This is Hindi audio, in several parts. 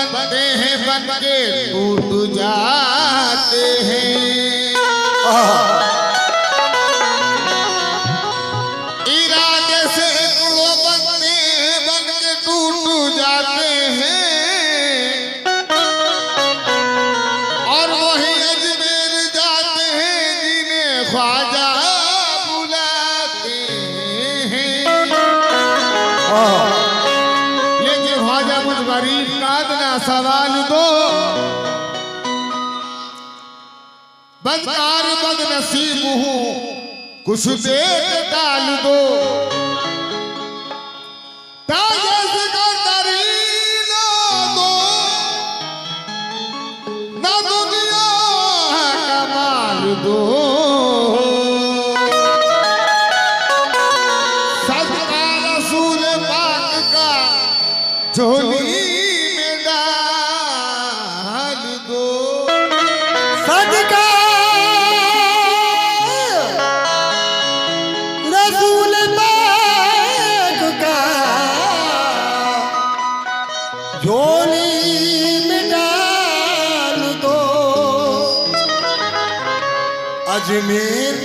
बनते हैं बन के टूट जाते हैं। इरादे से वो बनते हैं बन के टूट जाते हैं और वही अजमेर जाते हैं जिन्हें ख्वाजा बुलाते हैं। ये ख्वाजा मुझ गरीब का ना सवाल दो, बदकार बदनसीब हूँ कुछ देर डाल दो। ताजे सिकंदरी ना दो ना दुनिया का माल दो। सदका रसूल पाक का झोली में डाल दो। सदका रसूल पाक का झोली में डाल दो। अजमेर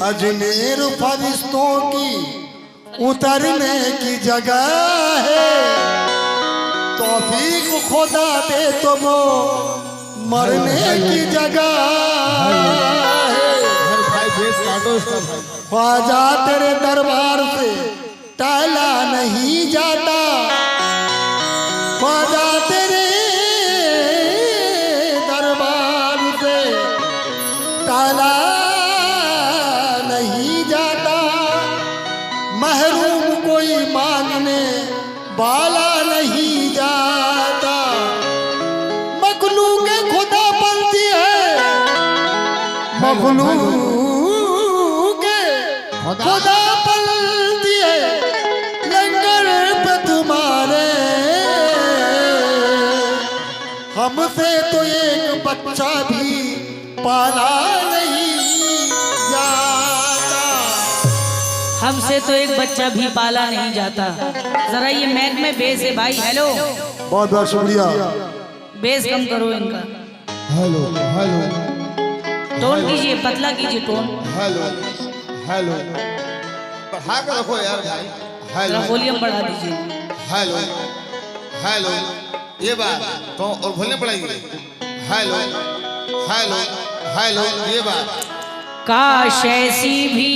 अजमेर फरिश्तों की उतरने की जगह है। तौफीक खुदा दे तो वो मरने की जगह है। ख्वाजा तेरे दरबार से टाला नहीं जाता। ख्वाजा तेरे दरबार से टाला नहीं जाता। महरूम कोई मांगने वाला नहीं जाता। मखलूक खुदा बनती है, मखलूक खुदा बनती है। लंगर पे तुम्हारे हमसे तो एक बच्चा भी पाला नहीं जाता। हमसे तो एक बच्चा भी पाला नहीं जाता। जरा ये मैक में बेस है भाई। हेलो, बहुत बहुत शुक्रिया। बेस कम करो इनका। हेलो हेलो टोन कीजिए, पतला कीजिए टोन। हेलो हेलो बढ़ा कर रखो यार भाई। जरा हेलो वॉल्यूम बढ़ा दीजिए। हेलो हेलो ये बात तो और भूलने पड़ेगी। हेलो हेलो हेलो ये बात। काश ऐसी भी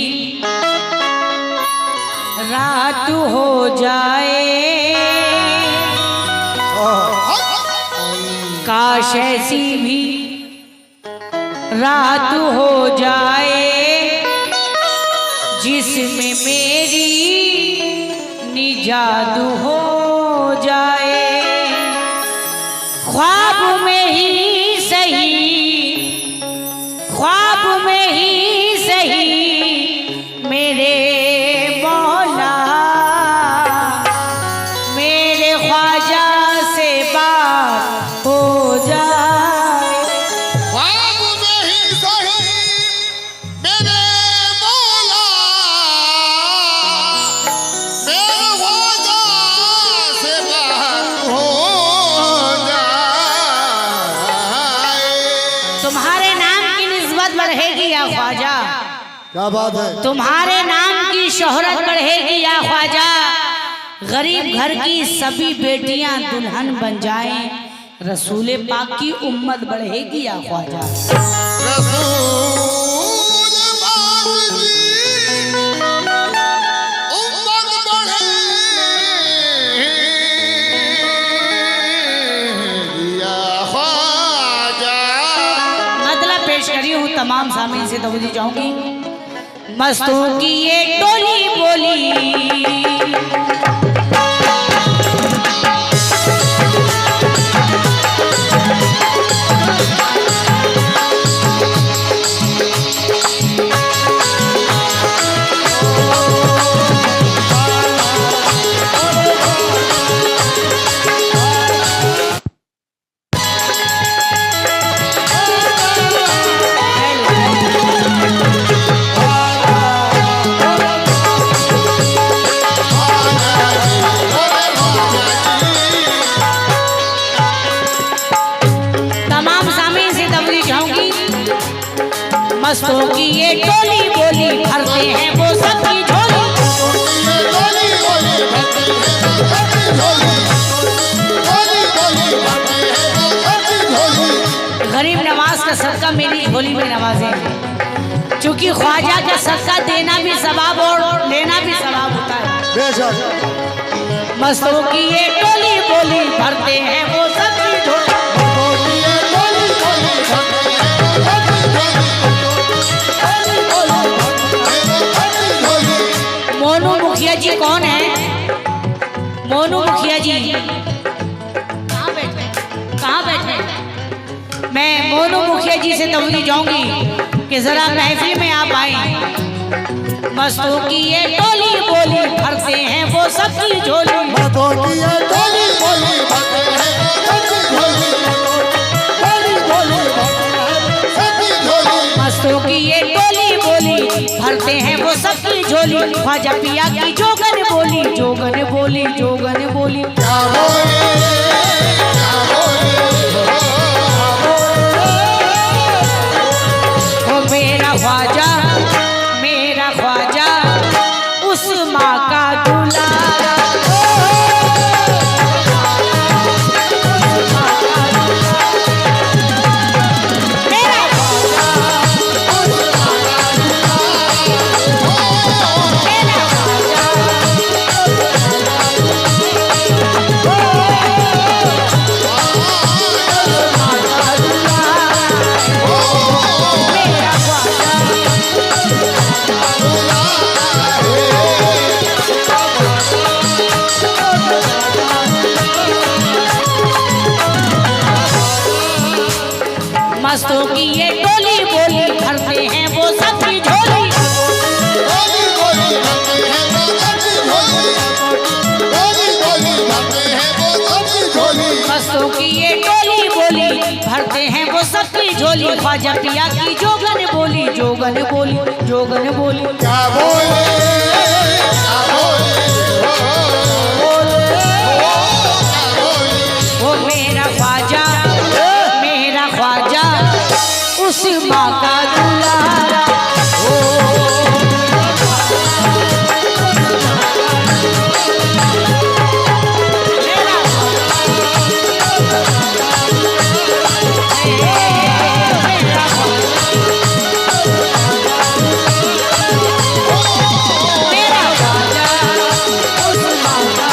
रात हो जाए, काश ऐसी भी रात हो जाए जिसमें मेरी निजात हो जाए। ख्वाब में ही सही, ख्वाब में ही सही मेरे मौला, मेरे ख्वाजा से बात हो जाए। ख्वाब में ही सही मेरे मौला, मेरे ख्वाजा से बात हो जाए। तुम्हारे नाम की निस्बत बढ़ेगी या ख्वाजा, क्या बात है। तुम्हारे नाम की शोहरत बढ़ेगी या ख्वाजा। गरीब घर की सभी बेटियां दुल्हन बन जाएं, रसूल पाक की उम्मत बढ़ेगी या ख्वाजा। रसूल पाक की उम्मत बढ़ेगी या ख्वाजा। मतलब पेश करी हूँ तमाम सामीन से तवज्जो चाहूंगी। मस्तों की ये टोली बोली, मस्तों की ये टोली बोली भरते हैं वो सबकी झोली। गरीब नवाज का सदका मेरी झोली में नवाजे, क्योंकि ख्वाजा का सदका देना भी सवाब और लेना भी सवाब होता है। बेशक मस्तों की ये टोली बोली भरते हैं वो सबकी झोली। मोनू मुखिया जी कौन है? मोनू मुखिया जी कहाँ बैठे? कहाँ बैठे? मैं मोनू मुखिया जी से तवज्जो जाऊंगी कि जरा महफिल में आप आए। मस्तों की ये टोली बोली भरते हैं वो सबकी झोली। मस्तों की ये टोली बोली भरते हैं वो सबकी झोली। मस्तों की ये टोली बोली भरते हैं वो सबकी झोली। ख्वाजा पिया की जोगन बोली, जोगन बोली, जोगन बोली। क्या बोले ओ मेरा ख्वाजा, मेरा ख्वाजा उस माँ का दुलारा। मेरा ख्वाजा उस माँ का दुलारा। मेरा ख्वाजा मस्तों की ये टोली बोली भरते हैं वो सबकी झोली। मस्तों की ये टोली बोली भरते हैं वो सबकी झोली। ख्वाजा पिया की जोगन बोली, जोगन बोली, जोगन बोली। क्या बोले वो मेरा ख्वाजा, मेरा ख्वाजा उस माँ का दुलारा। मेरा मेरा मेरा ख्वाजा उस माँ का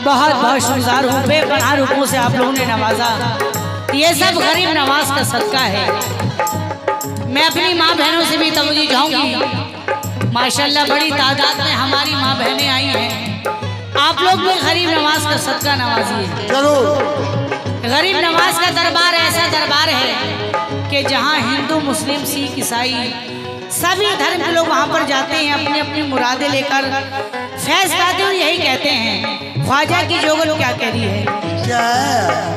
बहुत बहुत शुक्रगुजार हूँ। बेपनाह रुकों से आप लोगों ने नवाजा। ये सब गरीब नवाज का सदका है। मैं अपनी माँ बहनों से भी तवज्जो चाहूँगी। माशाल्लाह बड़ी तादाद में हमारी माँ बहनें आई हैं। आप लोग भी गरीब नवाज का सदका नवाजिए। जरूर। गरीब नवाज का दरबार ऐसा दरबार है कि जहाँ हिंदू, मुस्लिम, सिख, ईसाई सभी धर्म के लोग वहाँ पर जाते हैं अपनी अपनी मुरादें लेकर। फैज पाते हुए यही कहते हैं, ख्वाजा की जोगन क्या कह रही है? क्या है?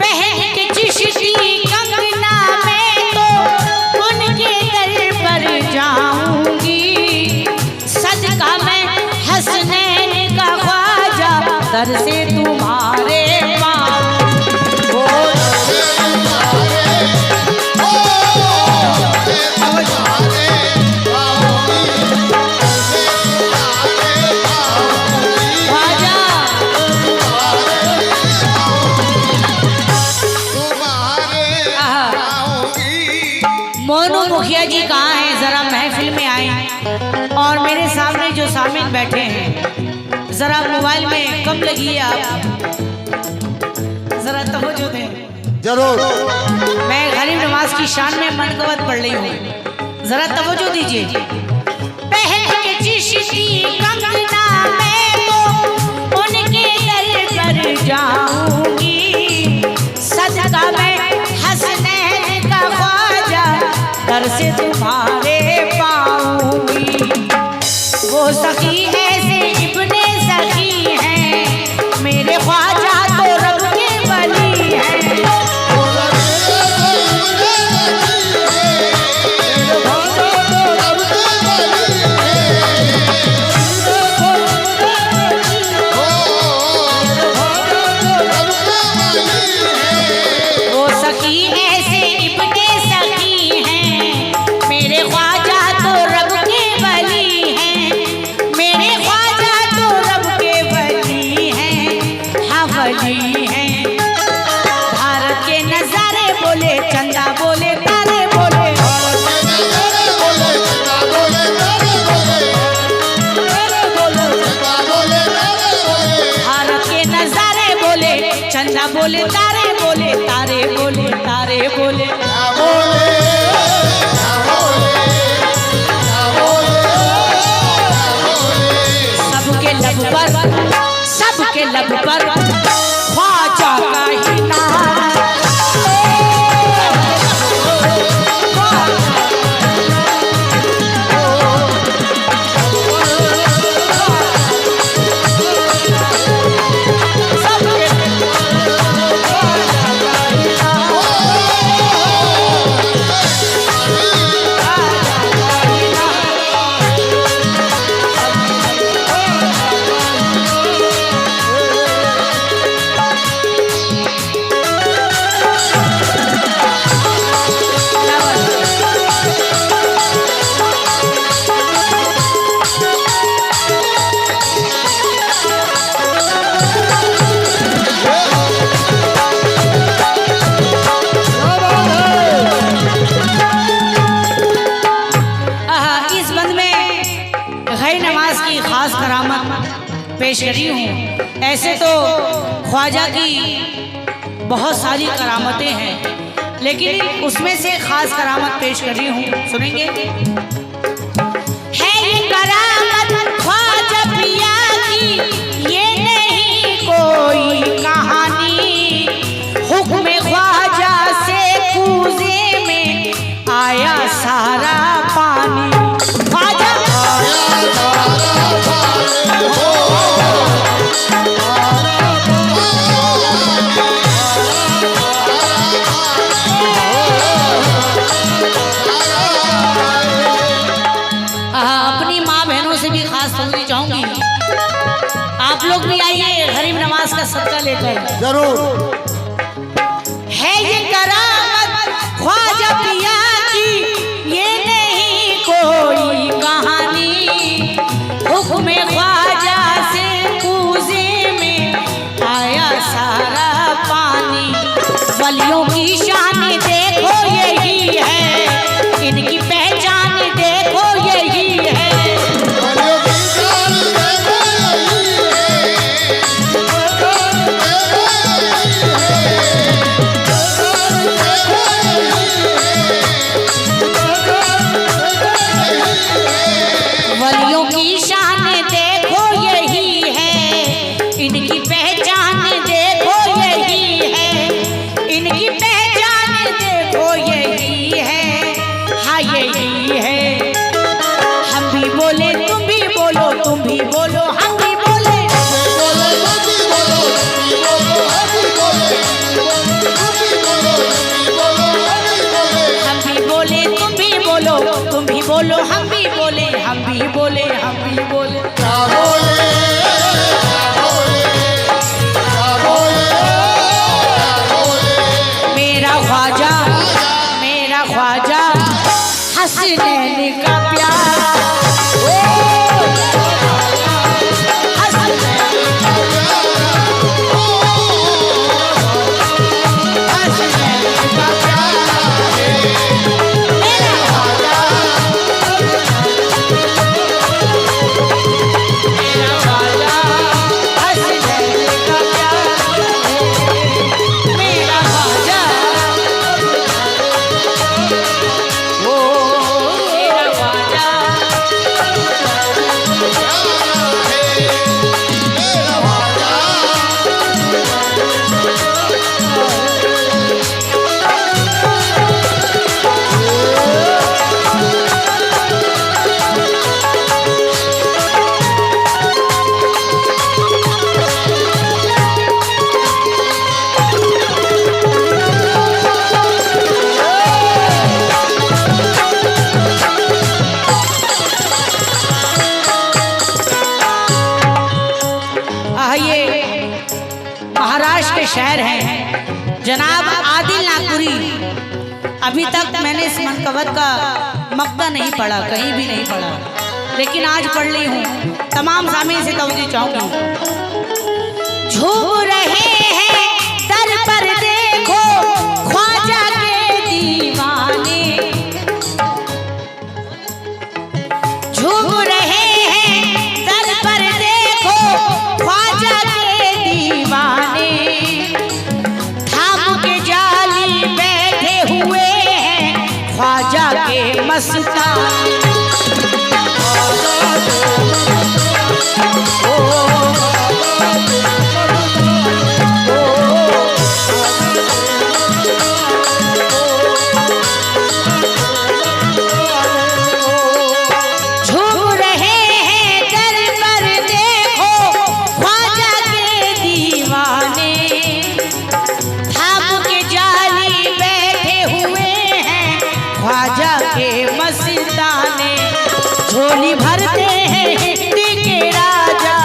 पहन के चिश्ती कंगना में तो उनके दर पर जाऊंगी। सदका मैं हसनैन का ख्वाजा दर से तुम्हारे मोनू मुखिया जी कहाँ हैं? जरा महफिल में आए और मेरे सामने जो सामिन बैठे हैं जरा मोबाइल में कम लगिए आप, जरा तवज्जो दें। जरूर। मैं गरीब नवाज की शान में मनकबत पढ़ रही हूँ, जरा तवज्जो दीजिए। पहन के चिश्ती कंगना में तो उनके दर पर जाऊंगी। सदका मैं हसनैन का ख्वाजा दर से तुम्हारे पाऊंगी। वो सखी ऐसे इब्ने सखी हैं, मेरे ख्वाजा तो रब के वली हैं। वो बोले तारे बोले तारे बोले तारे बोले क्या बोले क्या बोले क्या बोले सबके लब पर ख्वाजा का ही नाम पेश करी हूँ। ऐसे तो ख्वाजा की बहुत सारी करामतें हैं, लेकिन उसमें से खास करामत पेश करी हूँ, सुनेंगे। है ये करामत ख्वाजा पिया की, ये नहीं कोई कहानी। हुक्म ख्वाजा से कूजे में आया सारा पानी। ख्वाजा चाहूंगी आप लोग भी आइए गरीब नवाज का सदका लेकर जरूर। है ये करामत ख्वाजा पिया की, ये नहीं कोई कहानी। हुक्म ख्वाजा से कूजे में आया सारा पानी। वलियों की शान देखो यही है, इनकी पहचान देखो यही है। वलियों की शान देखो यही है, इनकी पहचान देखो यही है। इनकी पहचान देखो यही है, हाँ यही है। हम भी बोले तुम भी बोलो, तुम भी बोलो हम भी बोले। हम भी बोले तुम भी बोलो, तुम भी बोलो हम भी बोले। हम भी बोले हम भी बोले। क्या बोले क्या बोले क्या बोले मेरा ख्वाजा हसनैन का प्यार। महाराष्ट्र के शहर हैं जनाब आदिल नागपुरी। अभी तक मैंने इस मनकवत का मक्ता नहीं पढ़ा, कहीं भी नहीं पढ़ा, लेकिन आज पढ़ ली हूँ। तमाम सामीन से तवज्जो चाहूंगी। झूम रहे हैं दर पर देखो ख्वाजा के दीवाने। झूम रहे हैं दर पर देखो ख्वाजा के दीवाने। मस्ताने। झोली भरते हैं हिंद के राजा,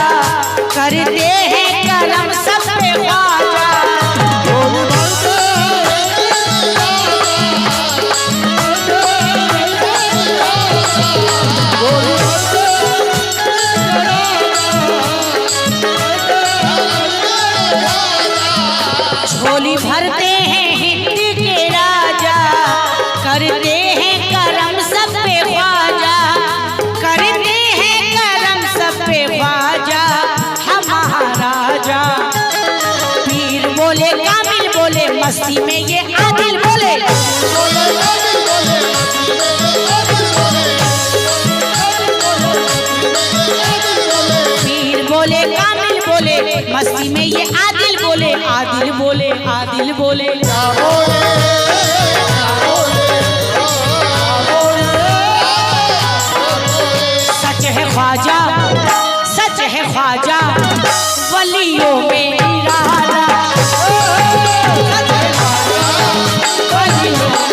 करते हैं करम सब पे ख्वाजा। झोली भरते झोली भरते हैं हिंद के राजा, करते हैं करम सब पे ख्वाजा, करते हैं करम सब पे ख्वाजा। हम महाराजा पीर बोले कामिल बोले मस्ती में ये आदिल बोले, पीर बोले कामिल बोले मस्ती में ये आदिल बोले, आदिल बोले, आदिल बोले। सच है ख्वाजा, सच है ख्वाजा वलियों में निराला। सच है ख्वाजा वलियों में,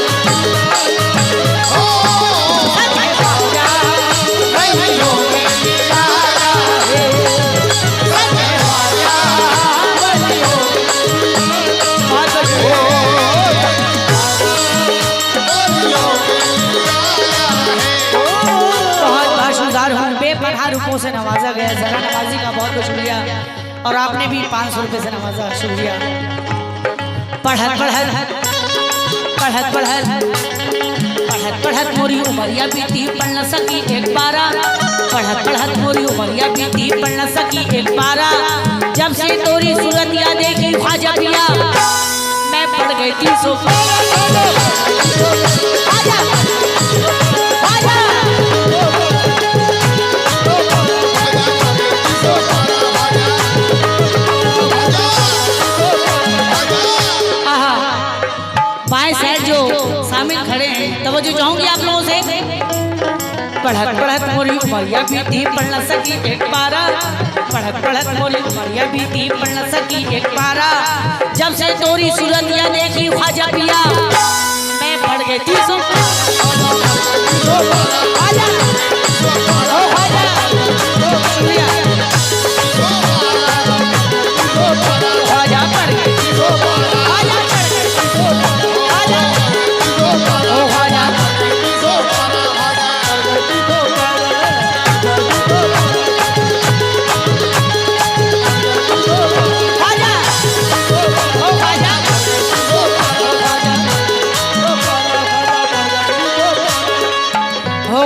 सच है ख्वाजा वलियों में निराला है। सच है ख्वाजा वलियों में बेपनाह रुपयों से नवाजा गया। जरा नवाजी का बहुत बहुत शुक्रिया, और आपने भी 500 रुपये से नवाजा, शुक्रिया। पढ़त पढ़त पढ़त पढ़त पढ़त पढ़त मोरी उमरिया बीती पढ़ न सकी एक बारा, पढ़त पढ़त मोरी उमरिया बीती पढ़ न सकी एक बारा। जब से तोरी सूरतिया देखी ख्वाजा पिया, मैं पढ़ गई 300 पारा। बाएं साइड जो शामिल खड़े हैं, तवज्जो चाहूंगी आप लोगों से। पढ़त पढ़त मोरी उमरिया बीती पढ़ न सकी एक बारा, पढ़त पढ़त मोरी उमरिया बीती पढ़ न सकी एक बारा। जब से तोरी सूरतिया देखी ख्वाजा पिया, मैं पढ़ गई 300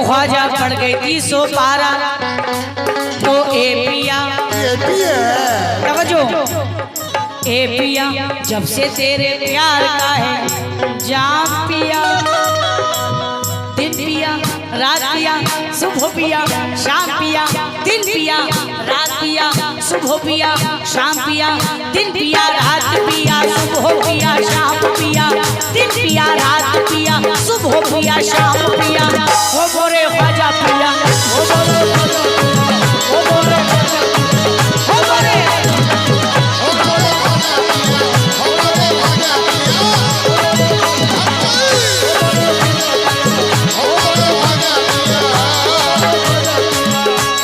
ख्वाजा पड़ गई 312 तो ए पिया, तवज्जो ए पिया जब से तेरे प्यार का है जाम पिया, दिन पिया रात पिया सुबह पिया शाम पिया, दिन पिया रात पिया सुबह पिया शाम पिया, दिन पिया रात पिया सुबह पिया शाम पिया, दिन पिया रात पिया सुबह पिया शाम पिया। हो मोरे ख्वाजा पिया, हो मोरे हो मोरे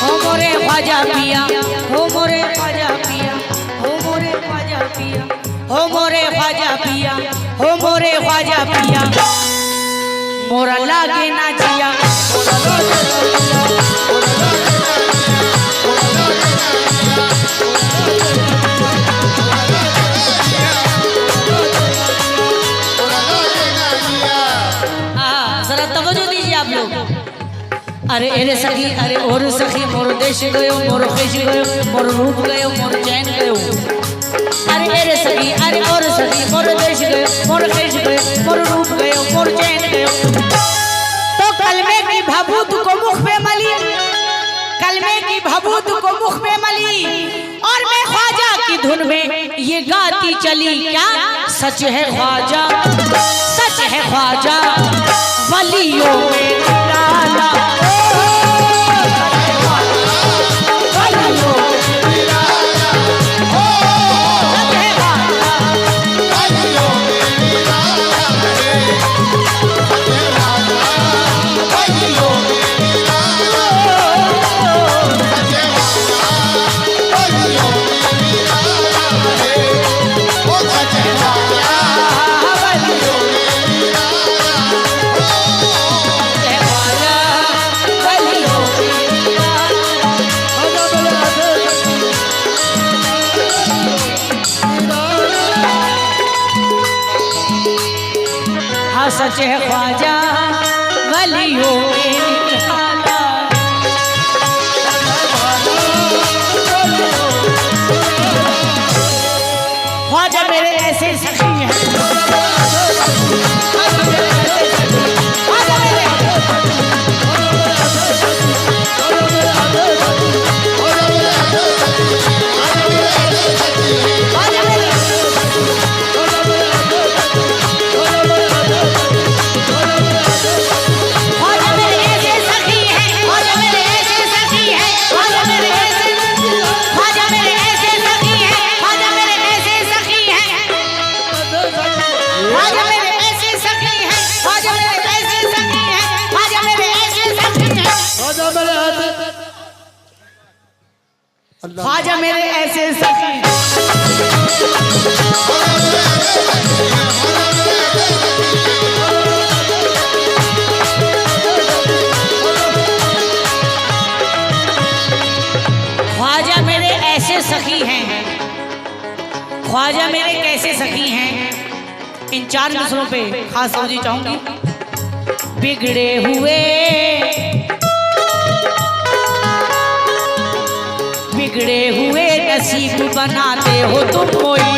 हो मोरे ख्वाजा पिया, हो मोरे ख्वाजा पिया, हो मोरे ख्वाजा पिया, हो मोरे ख्वाजा पिया, हो मोरे ख्वाजा पिया। मोरा लागे ना जिया, जरा तवज्जो दीजिए आप लोग। अरे एरे सखी अरे और सखी मोर देश गयो मोर खेश गयो मोर रूप गयो मोर चैन गयो। अरे एरे सखी अरे और सखी मोर देश गयो मोर खेश गयो मोर रूप गयो मोर चैन गयो। तो कलमे की भभूत को मुख पे मली, कलमे की भभूत को मुख पे मली और मैं ख्वाजा की धुन में ये गाती चली। क्या सच है ख्वाजा, सच है ख्वाजा वलियों में निराला, वलियों में निराला, सच है ख्वाजा वलियों में निराला, वलियों में सच है ख्वाजा वलियों में निराला। ख्वाजा मेरे ऐसे सखी हैं, ख्वाजा मेरे ऐसे सखी, ख्वाजा मेरे ख्वाजा मेरे ऐसे सखी, ख्वाजा मेरे ऐसे सखी हैं, ख्वाजा मेरे कैसे सखी हैं। इन 4 मिसरों पे खास तवज्जो चाहूंगी। बिगड़े हुए, बिगड़े हुए नसीब बनाते हो तुम कोई,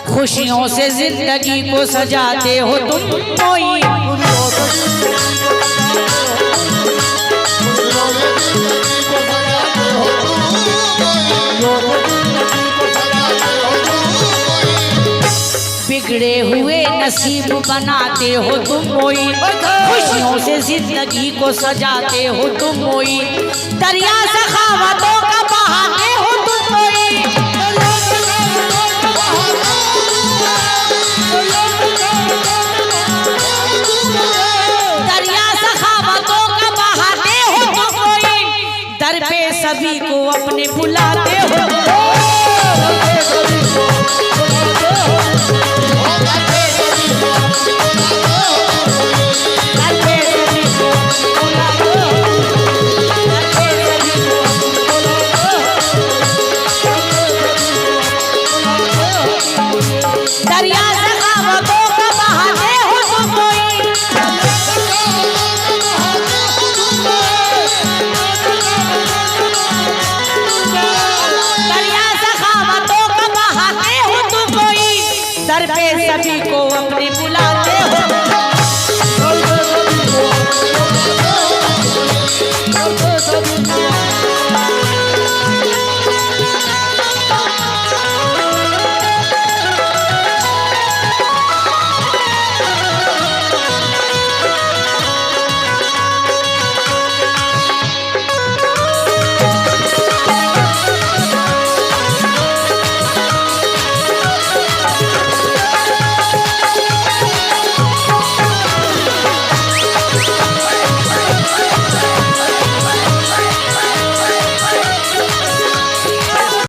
खुशियों से जिंदगी को सजाते हो तुम कोई, बिगड़े हुए नसीब बनाते हो तुम कोई, खुशियों से जिंदगी को सजाते हो तुम कोई, दरिया सखावतों का बहाते हो तुम कोई, दरिया सखावतों का बहाते हो तुम कोई, दर पे सभी को अपने बुलाते हो, दरिया सखावतों का बहाते हो तुम कोई, दरिया सखावतों का बहाते हो तुम कोई, दर पे सभी को अपने बुलाते हो।